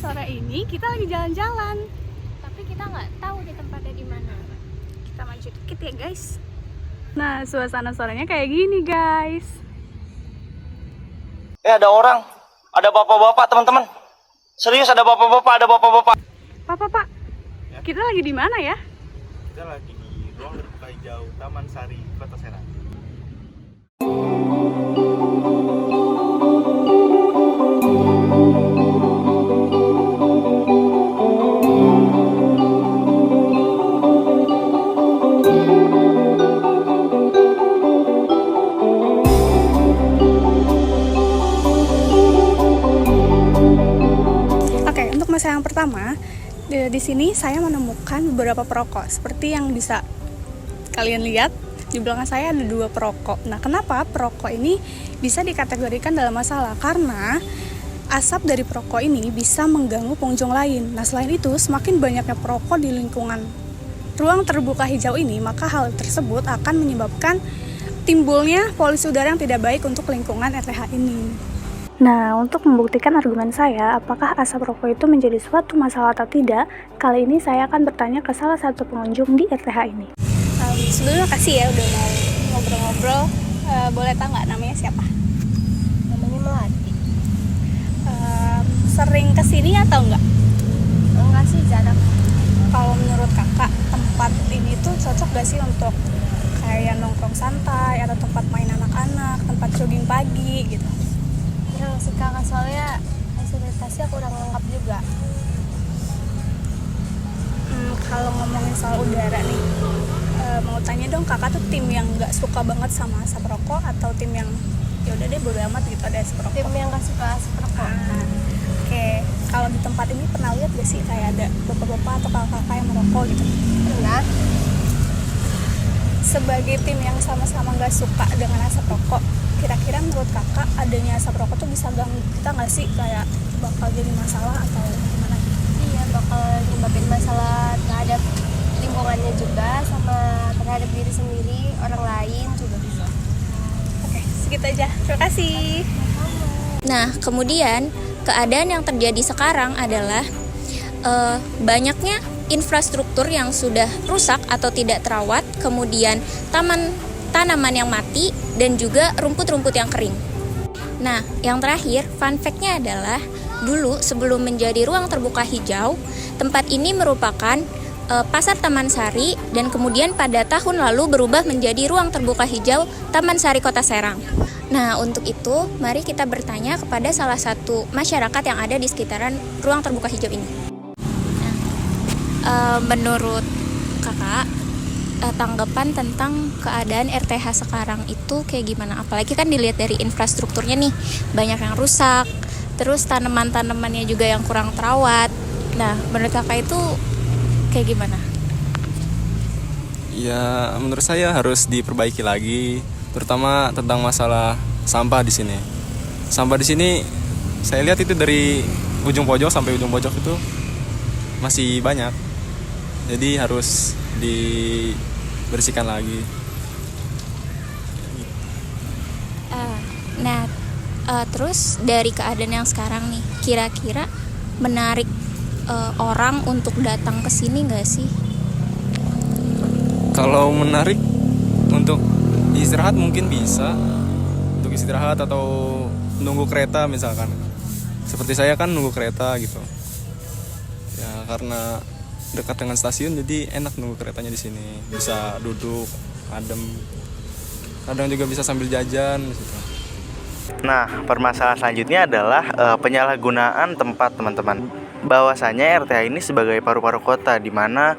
sore ini kita lagi jalan-jalan. Tapi kita nggak tahu di tempatnya di mana. Kita maju dikit ya guys. Nah, suasana sorenya kayak gini guys. Ada orang, ada bapak-bapak teman-teman. Serius ada bapak-bapak, ada bapak-bapak. Pak, Ya. kita lagi di mana ya? Kita lagi di ruang terbuka hijau Taman Sari, Kota Serang. Oke, untuk masa yang pertama, di sini saya menemukan beberapa perokok. Seperti yang bisa kalian lihat, di belakang saya ada 2 perokok. Nah, kenapa perokok ini bisa dikategorikan dalam masalah? Karena asap dari perokok ini bisa mengganggu pengunjung lain. Nah, selain itu, semakin banyaknya perokok di lingkungan ruang terbuka hijau ini, maka hal tersebut akan menyebabkan timbulnya polusi udara yang tidak baik untuk lingkungan RTH ini. Nah, untuk membuktikan argumen saya, apakah asap rokok itu menjadi suatu masalah atau tidak, kali ini saya akan bertanya ke salah satu pengunjung di RTH ini. Sebelumnya makasih ya udah mau ngobrol-ngobrol. Boleh tahu nggak namanya siapa? Namanya Melati. Sering kesini atau enggak? Enggak sih, jarang. Kalau menurut kakak, tempat ini tuh cocok gak sih untuk kayak nongkrong santai, atau tempat main anak-anak, tempat jogging pagi gitu? Kurang sih kakak, soalnya fasilitasnya kurang lengkap juga. Kalau ngomongin soal udara nih, mau tanya dong, kakak tuh tim yang nggak suka banget sama asap rokok atau tim yang ya udah deh bodo amat gitu ada asap rokok? Tim yang nggak suka asap rokok. Oke, kalau di tempat ini pernah lihat gak sih kayak ada bapak-bapak atau kakak-kakak yang merokok gitu? Pernah. Sebagai tim yang sama-sama nggak suka dengan asap rokok, kira-kira menurut kakak adanya asap rokok tuh bisa ganggu kita nggak sih, kayak bakal jadi masalah atau gimana? Iya, bakal nyebabin masalah terhadap lingkungannya juga, sama terhadap diri sendiri, orang lain juga bisa. Oke, segitu aja. Terima kasih. Nah, kemudian keadaan yang terjadi sekarang adalah banyaknya infrastruktur yang sudah rusak atau tidak terawat, kemudian tanaman yang mati, dan juga rumput-rumput yang kering. Nah, yang terakhir, fun fact-nya adalah dulu sebelum menjadi ruang terbuka hijau, tempat ini merupakan Pasar Taman Sari, dan kemudian pada tahun lalu berubah menjadi ruang terbuka hijau Taman Sari Kota Serang. Nah, untuk itu mari kita bertanya kepada salah satu masyarakat yang ada di sekitaran ruang terbuka hijau ini. Menurut kakak, tanggapan tentang keadaan RTH sekarang itu kayak gimana? Apalagi kan dilihat dari infrastrukturnya nih, banyak yang rusak, terus tanaman-tanamannya juga yang kurang terawat. Nah, menurut kakak itu kayak gimana? Ya, menurut saya harus diperbaiki lagi, terutama tentang masalah sampah di sini. Sampah di sini saya lihat itu dari ujung pojok sampai ujung pojok itu masih banyak. Jadi harus dibersihkan lagi. Terus dari keadaan yang sekarang nih, kira-kira menarik orang untuk datang ke sini nggak sih? Kalau menarik untuk istirahat mungkin bisa, untuk istirahat atau nunggu kereta misalkan. Seperti saya kan nunggu kereta gitu. Ya karena dekat dengan stasiun jadi enak nunggu keretanya di sini. Bisa duduk, adem. Kadang juga bisa sambil jajan gitu. Nah, permasalahan selanjutnya adalah penyalahgunaan tempat, teman-teman. Bahwasanya RTH ini sebagai paru-paru kota, di mana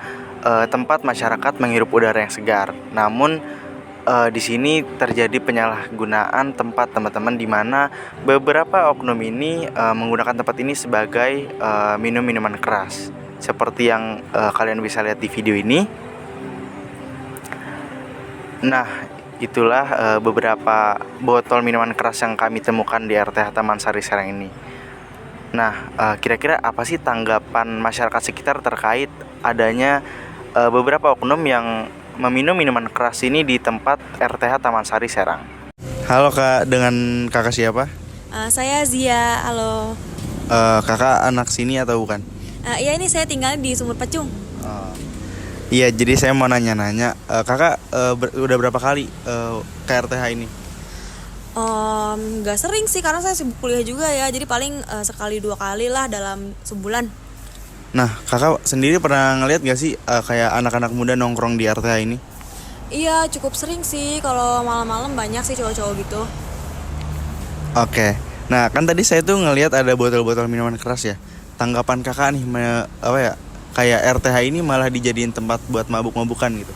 tempat masyarakat menghirup udara yang segar. Namun di sini terjadi penyalahgunaan tempat, teman-teman, di mana beberapa oknum ini menggunakan tempat ini sebagai minum-minuman keras. Seperti yang kalian bisa lihat di video ini. Nah, itulah beberapa botol minuman keras yang kami temukan di RTH Taman Sari Serang ini. Nah, kira-kira apa sih tanggapan masyarakat sekitar terkait adanya beberapa oknum yang meminum minuman keras ini di tempat RTH Taman Sari Serang? Halo Kak, dengan kakak siapa? Saya Zia, halo. Kakak anak sini atau bukan? Iya, ini saya tinggal di Sumur Pacung. Oh. Iya, jadi saya mau nanya-nanya, kakak udah berapa kali ke RTH ini? Nggak sering sih karena saya sibuk kuliah juga ya. Jadi paling sekali 2 kali lah dalam sebulan. Nah, kakak sendiri pernah ngeliat gak sih kayak anak-anak muda nongkrong di RTH ini? Iya, cukup sering sih. Kalau malam-malam banyak sih cowok-cowok gitu. Oke. Nah, kan tadi saya tuh ngelihat ada botol-botol minuman keras ya. Tanggapan kakak nih, apa ya? Kayak RTH ini malah dijadiin tempat buat mabuk-mabukan gitu.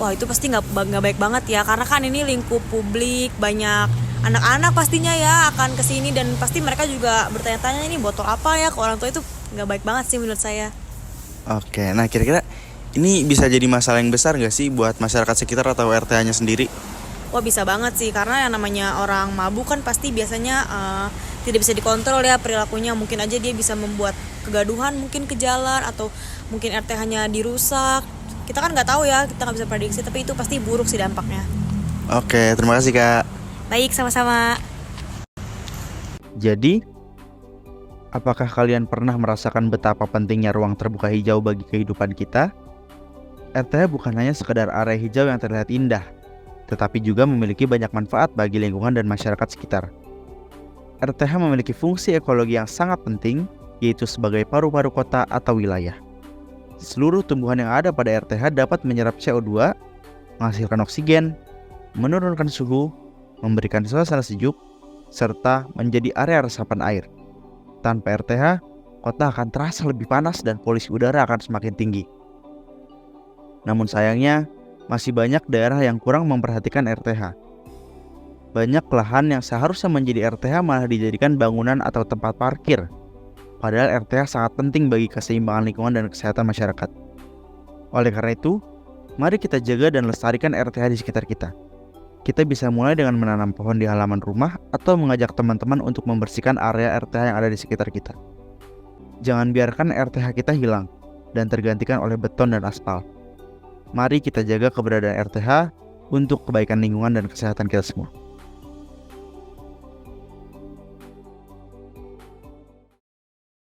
Wah, itu pasti nggak baik banget ya. Karena kan ini lingkup publik, banyak anak-anak pastinya ya akan kesini dan pasti mereka juga bertanya-tanya ini botol apa ya ke orang tua. Itu nggak baik banget sih menurut saya. Oke, nah kira-kira ini bisa jadi masalah yang besar gak sih buat masyarakat sekitar atau RTH-nya sendiri? Wah, bisa banget sih karena yang namanya orang mabuk kan pasti biasanya tidak bisa dikontrol ya perilakunya. Mungkin aja dia bisa membuat kegaduhan mungkin ke jalan atau mungkin RTH-nya dirusak. Kita kan nggak tahu ya, kita nggak bisa prediksi, tapi itu pasti buruk sih dampaknya. Oke, terima kasih kak. Baik, sama-sama. Jadi, apakah kalian pernah merasakan betapa pentingnya ruang terbuka hijau bagi kehidupan kita? RTH bukan hanya sekedar area hijau yang terlihat indah, tetapi juga memiliki banyak manfaat bagi lingkungan dan masyarakat sekitar. RTH memiliki fungsi ekologi yang sangat penting, yaitu sebagai paru-paru kota atau wilayah. Seluruh tumbuhan yang ada pada RTH dapat menyerap CO2, menghasilkan oksigen, menurunkan suhu, memberikan suasana sejuk, serta menjadi area resapan air. Tanpa RTH, kota akan terasa lebih panas dan polusi udara akan semakin tinggi. Namun sayangnya, masih banyak daerah yang kurang memperhatikan RTH. Banyak lahan yang seharusnya menjadi RTH malah dijadikan bangunan atau tempat parkir. Padahal RTH sangat penting bagi keseimbangan lingkungan dan kesehatan masyarakat. Oleh karena itu, mari kita jaga dan lestarikan RTH di sekitar kita. Kita bisa mulai dengan menanam pohon di halaman rumah atau mengajak teman-teman untuk membersihkan area RTH yang ada di sekitar kita. Jangan biarkan RTH kita hilang dan tergantikan oleh beton dan aspal. Mari kita jaga keberadaan RTH untuk kebaikan lingkungan dan kesehatan kita semua.